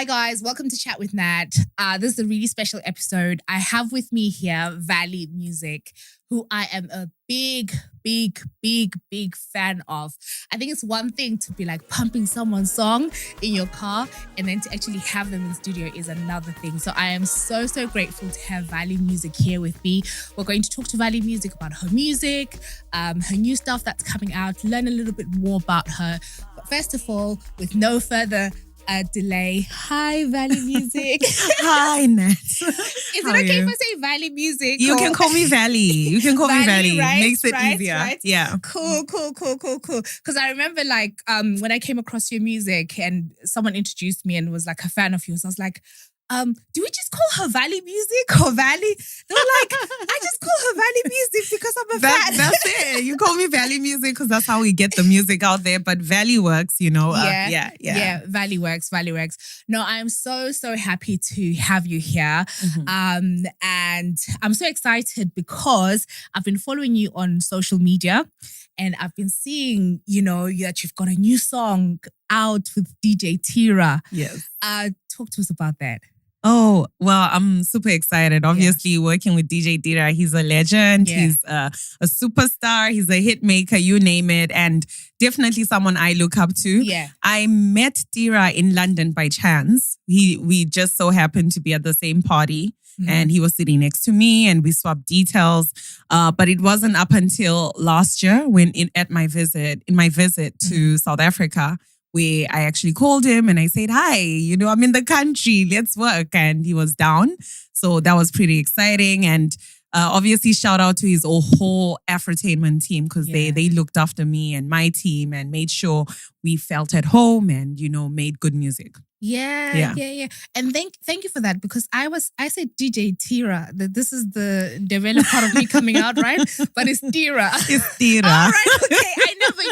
guys, welcome to Chat with Nat. This is a really special episode. I have with me here Valee Music, who I am a big fan of. I think it's one thing to be like pumping someone's song in your car, and then to actually have them in the studio is another thing. So I am so grateful to have Valee Music here with me. We're going to talk to Valee Music about her music, her new stuff that's coming out, learn a little bit more about her. But first of all, with no further delay. Hi, Valee Music. Hi, Nat. Is it okay if I say Valee Music? You can call me Valee. You can call me Valee. Right? Makes it right? easier. Right? Yeah. Cool. Because I remember when I came across your music and someone introduced me and was like a fan of yours, I was like, do we just call her Valee Music or Valee? They were like, I just call her Valee Music because I'm a fan. That's it. You call me Valee Music because that's how we get the music out there. But Valee works, you know. Yeah. Valee works. No, I'm so happy to have you here. Mm-hmm. And I'm so excited because I've been following you on social media and I've been seeing, that you've got a new song out with DJ Tira. Yes. Talk to us about that. Oh, well, I'm super excited. Obviously, working with DJ Tira, he's a legend. Yeah. He's a superstar. He's a hit maker, you name it. And definitely someone I look up to. Yeah. I met Tira in London by chance. We just so happened to be at the same party. Mm-hmm. And he was sitting next to me and we swapped details. But it wasn't up until last year when in my visit to South Africa, where I actually called him and I said, hi, I'm in the country, let's work. And he was down. So that was pretty exciting. And obviously shout out to his whole Afrotainment team because they looked after me and my team and made sure we felt at home and, made good music. Yeah. And thank you for that because I said DJ Tira. This is the developed part of me coming out, right? But it's Tira. It's Tira. All right, okay. I never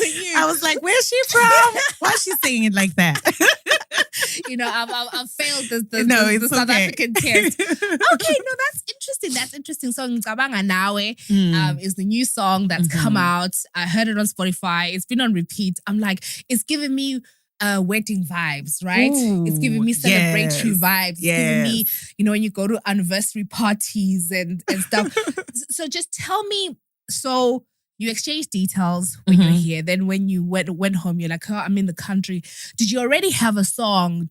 knew. I was like, where's she from? Why is she saying it like that? I've failed the South African test. Okay, no, that's interesting. So Ng'cabanga Ngawe is the new song that's come out. I heard it on Spotify. It's been on repeat. I'm like, it's giving me wedding vibes, right? Ooh, it's giving me celebratory vibes. It's giving me, when you go to anniversary parties and stuff. So just tell me, so you exchange details when you're here. Then when you went home, you're like, oh, I'm in the country. Did you already have a song?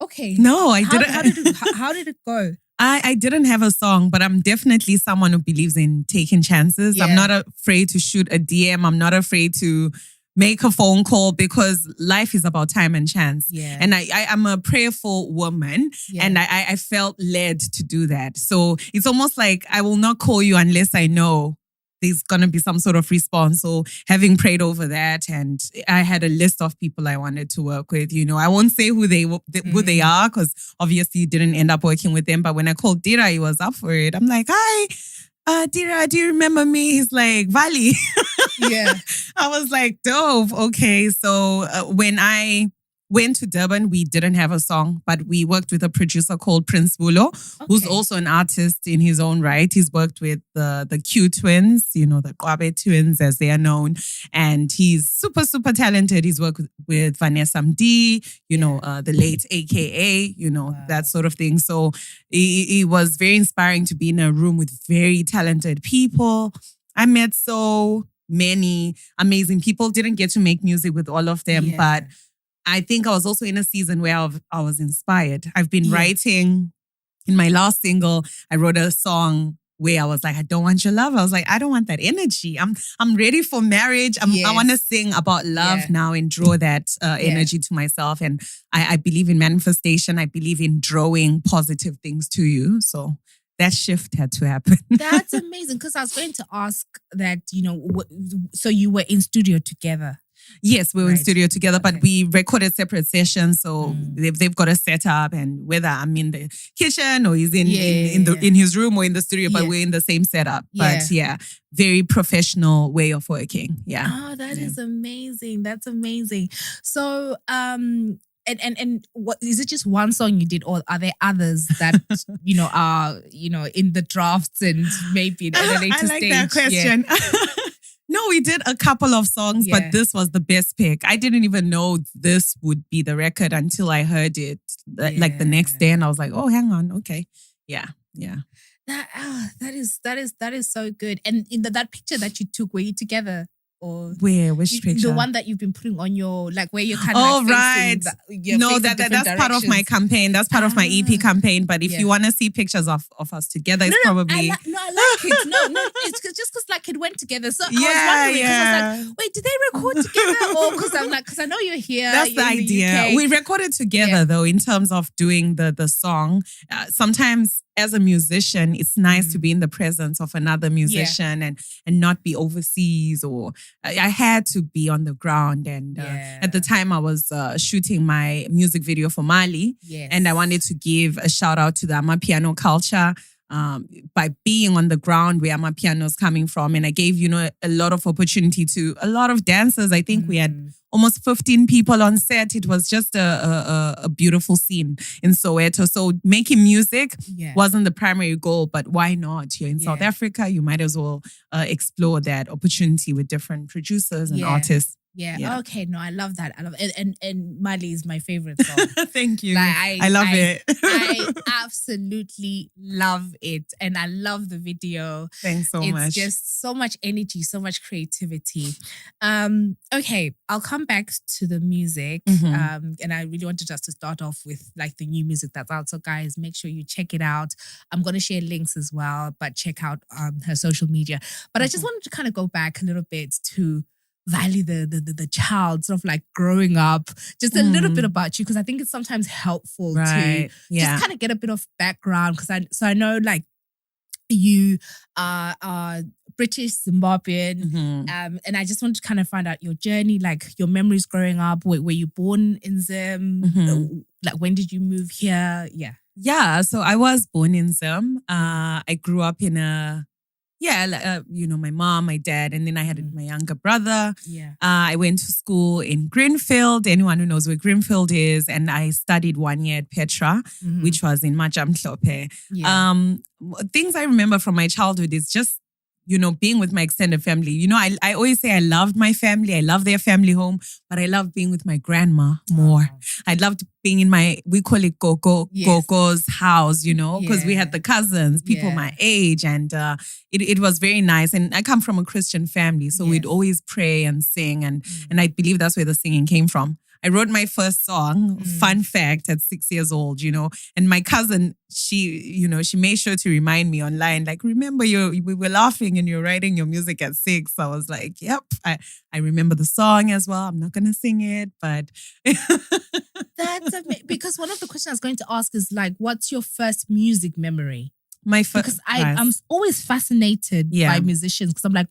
Okay. No, I didn't. How did it go? I didn't have a song, but I'm definitely someone who believes in taking chances. Yeah. I'm not afraid to shoot a DM. I'm not afraid to make a phone call because life is about time and chance. Yeah. And I'm a prayerful woman and I felt led to do that. So it's almost like I will not call you unless I know there's going to be some sort of response. So having prayed over that and I had a list of people I wanted to work with, I won't say who they are because obviously you didn't end up working with them. But when I called Tira, he was up for it. I'm like, hi, Tira, do you remember me? He's like, Valee. Yeah. I was like, dope. Okay. So when I went to Durban, we didn't have a song, but we worked with a producer called Prince Bulo, who's also an artist in his own right. He's worked with the Q twins, the Ng'cabanga twins as they are known. And he's super talented. He's worked with Vanessa Mdi, the late AKA, that sort of thing. So it was very inspiring to be in a room with very talented people. I met so many amazing people. Didn't get to make music with all of them, but I think I was also in a season where I was inspired. I've been writing. In my last single, I wrote a song where I was like, I don't want your love. I was like, I don't want that energy. I'm ready for marriage. I want to sing about love now and draw that energy to myself. And I believe in manifestation. I believe in drawing positive things to you. So that shift had to happen. That's amazing. Because I was going to ask that, so you were in studio together. Yes, we were in studio together, but we recorded separate sessions. So they've got a setup, and whether I'm in the kitchen or he's in his room or in the studio, but we're in the same setup. But very professional way of working. Yeah. Oh, that is amazing. That's amazing. So, and what is it? Just one song you did, or are there others that are in the drafts and maybe in a later stage? I like that question. No, No, we did a couple of songs, Yeah. but this was the best pick. I didn't even know this would be the record until I heard it like the next day, and I was like, oh, hang on, okay, yeah. That is so good. And in that picture that you took, were you together? Or which picture? The one that you've been putting on your, like where you're kind of Oh, like facing right. No, that's part of my campaign. That's part of my EP campaign. But if you want to see pictures of us together, it's probably... I like it. No, it's just because like it went together. So I was wondering, because I was like, wait, did they record together? Or because I know you're here. That's the idea. We recorded together though, in terms of doing the song. Sometimes as a musician, it's nice to be in the presence of another musician and not be overseas, or I had to be on the ground. And at the time I was shooting my music video for Mali. Yes. And I wanted to give a shout out to the Amapiano culture by being on the ground where Amapiano is coming from. And I gave, a lot of opportunity to a lot of dancers. I think we had almost 15 people on set. It was just a beautiful scene in Soweto. So making music wasn't the primary goal, but why not? You're in South Africa, you might as well explore that opportunity with different producers and artists. Yeah. Okay. No, I love that. I love it. And Mali is my favorite song. Thank you. Like, I love it. I absolutely love it. And I love the video. Thanks so much. It's just so much energy, so much creativity. Okay. I'll come back to the music. And I really wanted just to start off with like the new music that's out. So guys, make sure you check it out. I'm going to share links as well, but check out her social media. But I just wanted to kind of go back a little bit to Valee, the child, sort of like growing up, just a little bit about you, because I think it's sometimes helpful to just kind of get a bit of background, because I know like you are British Zimbabwean, and I just want to kind of find out your journey, like your memories growing up. Were you born in Zim? Like when did you move here? So I was born in Zim. I grew up in my mom, my dad, and then I had my younger brother. I went to school in Greenfield. Anyone who knows where Greenfield is, and I studied 1 year at Petra, which was in Ng'cabanga Ngawe. Things I remember from my childhood is just, being with my extended family. I always say I loved my family. I love their family home, but I love being with my grandma more. I loved being in we call it Gogo's house, because we had the cousins, people my age, and it was very nice. And I come from a Christian family, so we'd always pray and sing, and I believe that's where the singing came from. I wrote my first song, fun fact, at 6 years old, and my cousin, she made sure to remind me online, like, remember we were laughing and you're writing your music at 6. I was like, yep, I remember the song as well. I'm not going to sing it, but... That's amazing. Because one of the questions I was going to ask is like, what's your first music memory? My first... Because I'm always fascinated by musicians, because I'm like,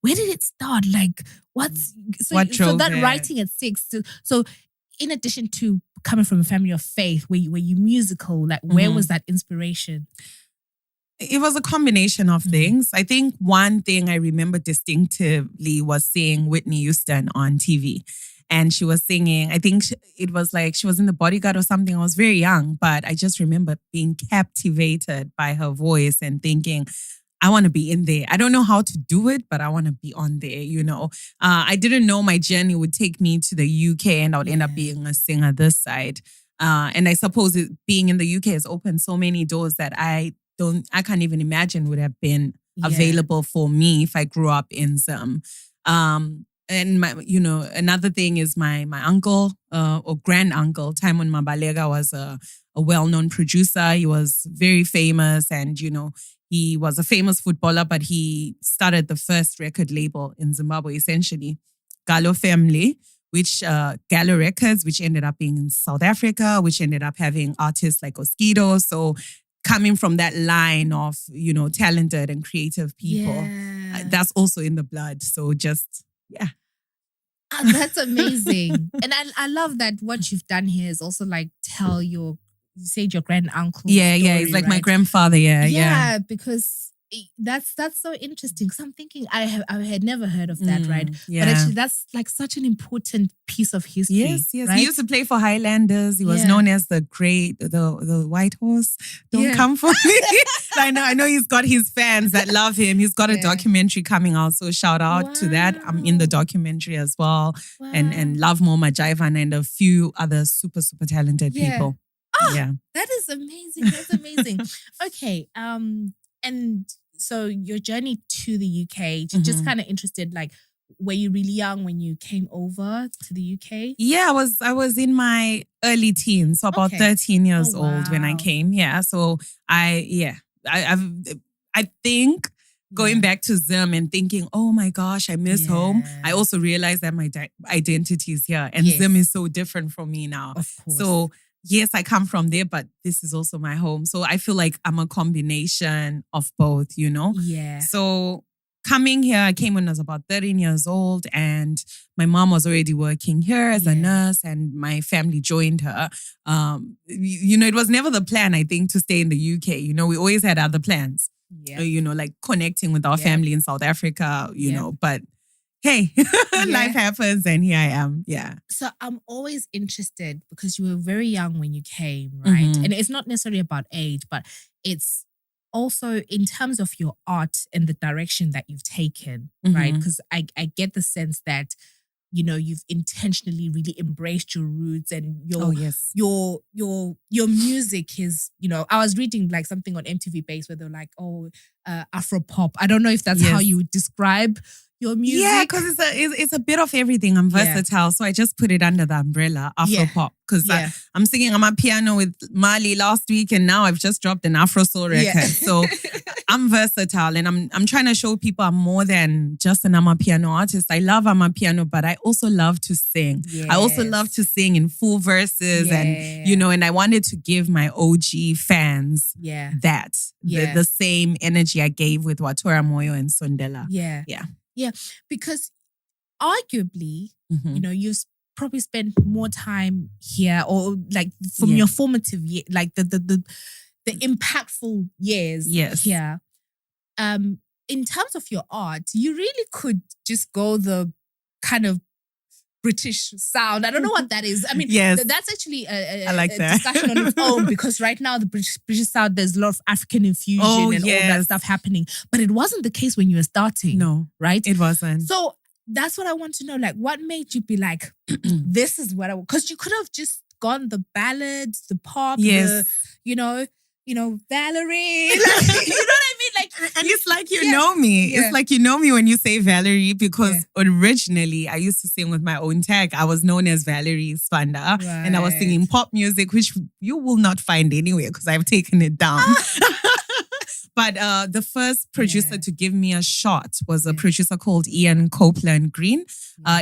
where did it start? Like, what drove that writing at 6? So in addition to coming from a family of faith, were you musical? Like, where was that inspiration? It was a combination of things. I think one thing I remember distinctively was seeing Whitney Houston on TV. And she was singing, I think it was like she was in The Bodyguard or something. I was very young, but I just remember being captivated by her voice and thinking, I want to be in there. I don't know how to do it, but I want to be on there, I didn't know my journey would take me to the UK and I would end up being a singer this side. And I suppose being in the UK has opened so many doors that I can't even imagine would have been available for me if I grew up in Zim. And another thing is my uncle or grand uncle, Timon Mabalega, was a well-known producer. He was very famous, and he was a famous footballer, but he started the first record label in Zimbabwe, essentially, Gallo Family, Gallo Records, which ended up being in South Africa, which ended up having artists like Oskido. So coming from that line of, talented and creative people, that's also in the blood. So just... yeah. That's amazing. And I love that what you've done here is also like tell you said your grand uncle. Yeah, he's like my grandfather. Yeah. Because That's so interesting. Because I'm thinking I had never heard of that, right? Yeah. But actually, that's like such an important piece of history. Yes. Right? He used to play for Highlanders. He was known as the White Horse. Don't come for me. I know he's got his fans that love him. He's got a documentary coming out. So shout out to that. I'm in the documentary as well. Wow. And love Mo Majaivan and a few other super, super talented people. Oh, yeah. That is amazing. That's amazing. Okay. And so your journey to the UK, just kind of interested, like, were you really young when you came over to the UK? Yeah, I was in my early teens, so about 13 years old when I came. Yeah, so I think going back to Zim and thinking, oh my gosh, I miss home. I also realized that my identity is here, and Zim is so different from me now. Of course. So yes, I come from there, but this is also my home. So I feel like I'm a combination of both, you know? Yeah. So coming here, I came when I was about 13 years old, and my mom was already working here as a nurse, and my family joined her. It was never the plan, I think, to stay in the UK. We always had other plans, like connecting with our family in South Africa, but hey, life happens and here I am. Yeah. So I'm always interested because you were very young when you came, right? And it's not necessarily about age, but it's also in terms of your art and the direction that you've taken, right? Because I get the sense that, you've intentionally really embraced your roots, and your music is, I was reading like something on MTV Base where they're like, Afropop. I don't know if that's how you would describe your music. Yeah, because it's a bit of everything. I'm versatile, so I just put it under the umbrella Afropop. Because I'm singing on my piano with Mali last week, and now I've just dropped an Afro soul record. So I'm versatile, and I'm trying to show people I'm more than just an amapiano artist. I love amapiano, but I also love to sing. Yes. I also love to sing in full verses, and I wanted to give my OG fans the same energy I gave with Watora Moyo and Sondela. Yeah, because arguably, you've probably spent more time here, or like from your formative year, like the impactful years here. In terms of your art, you really could just go the kind of British sound. I don't know what that is. I mean, that's actually a discussion on its own, because right now the British sound, there's a lot of African infusion and all that stuff happening. But it wasn't the case when you were starting. No, right? It wasn't. So that's what I want to know. Like, what made you be like, this is what I want? Because you could have just gone the ballads, the pop, the, Valerie. Like, you know what I mean? Like, and it's like you know me. It's like you know me when you say Valerie, because originally I used to sing with my own tag. I was known as Valerie Spanda, and I was singing pop music, which you will not find anywhere because I've taken it down. But the first producer to give me a shot was a producer called Ian Copeland Green.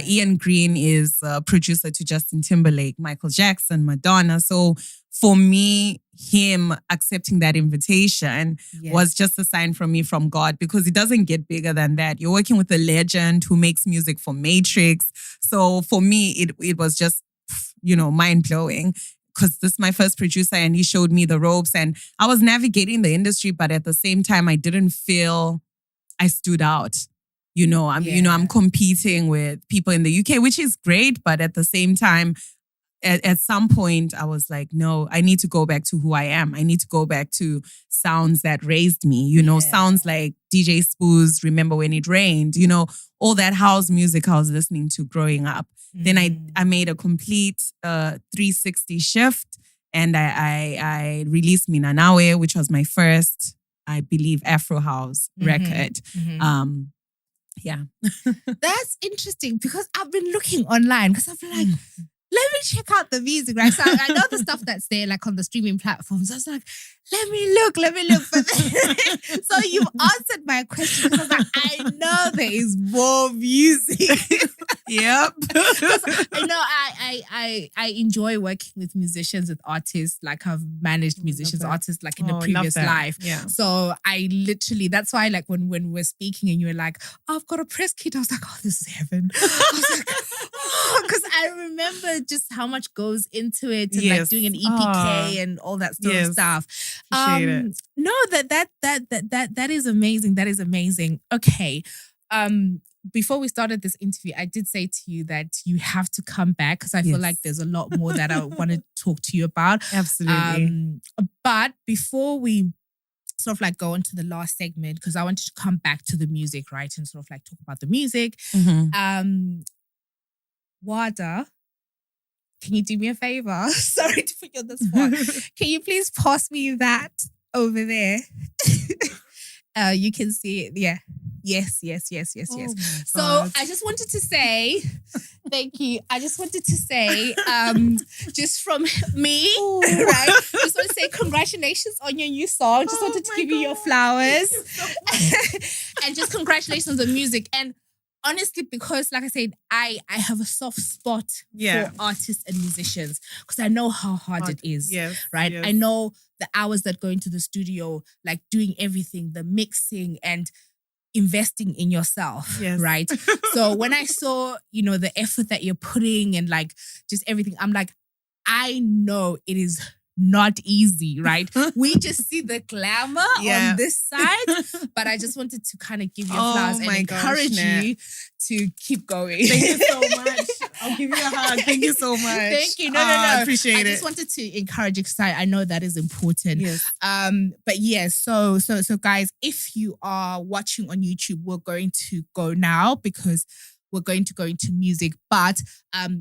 Ian Green is a producer to Justin Timberlake, Michael Jackson, Madonna. So for me, him accepting that invitation was just a sign from me from God, because it doesn't get bigger than that. You're working with a legend who makes music for Matrix. So for me, it was just, mind-blowing, because this is my first producer and he showed me the ropes, and I was navigating the industry, but at the same time, I didn't feel I stood out. I'm competing with people in the UK, which is great, but at the same time, at some point, I was like, no, I need to go back to who I am. I need to go back to sounds that raised me, sounds like DJ Spoo's Remember When It Rained, all that house music I was listening to growing up. Then I made a complete 360 shift, and I released Ng'cabanga Ngawe, which was my first, I believe, Afro house record. That's interesting, because I've been looking online, because I've been like, let me check out the music, right? So I know the stuff that's there, like on the streaming platforms. I was like, let me look. But so you've answered my question, because I know there is more music. Yep. I enjoy working with musicians, with artists. Like, I've managed musicians, artists, like in a previous life. Yeah. So I literally, that's why, like, when we're speaking and you were like, I've got a press kit, I was like, this is heaven. I was like, because I remember just how much goes into it and Yes. like doing an EPK and all that sort of Yes. stuff. Appreciate it. No, that is amazing. That is amazing. Okay. Before we started this interview, I did say to you that you have to come back because I feel Yes. like there's a lot more that I want to talk to you about. Absolutely. But before we sort of like go into the last segment, because I wanted to come back to the music, right? And sort of like talk about the music. Wada, can you do me a favor? Sorry to put you on the spot. Can you please pass me that over there? You can see it. Yeah. Yes. So I just wanted to say, thank you. I just wanted to say, just from me, right? Just want to say congratulations on your new song. Just wanted to give you your flowers. And just congratulations on the music. And honestly, because like I said, I have a soft spot for artists and musicians because I know how hard it is, right? Yes. I know the hours that go into the studio, like doing everything, the mixing and investing in yourself, right? So when I saw, the effort that you're putting and like just everything, I'm like, I know it is not easy, right? We just see the glamour on this side, but I just wanted to kind of give you flowers and encourage you to keep going. Thank you so much. I'll give you a hug. Thank you so much. Thank you. No. I appreciate it. I just wanted to encourage you because I know that is important. Yes. But yes, so guys, if you are watching on YouTube, we're going to go now because we're going to go into music, but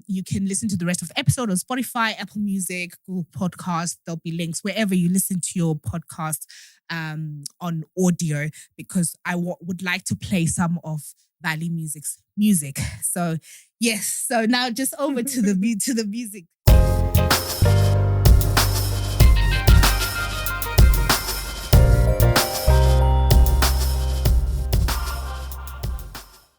you can listen to the rest of the episode on Spotify, Apple Music, Google Podcasts. There'll be links wherever you listen to your podcast on audio because I would like to play some of Valee Music's music. So yes, so now just over to the music.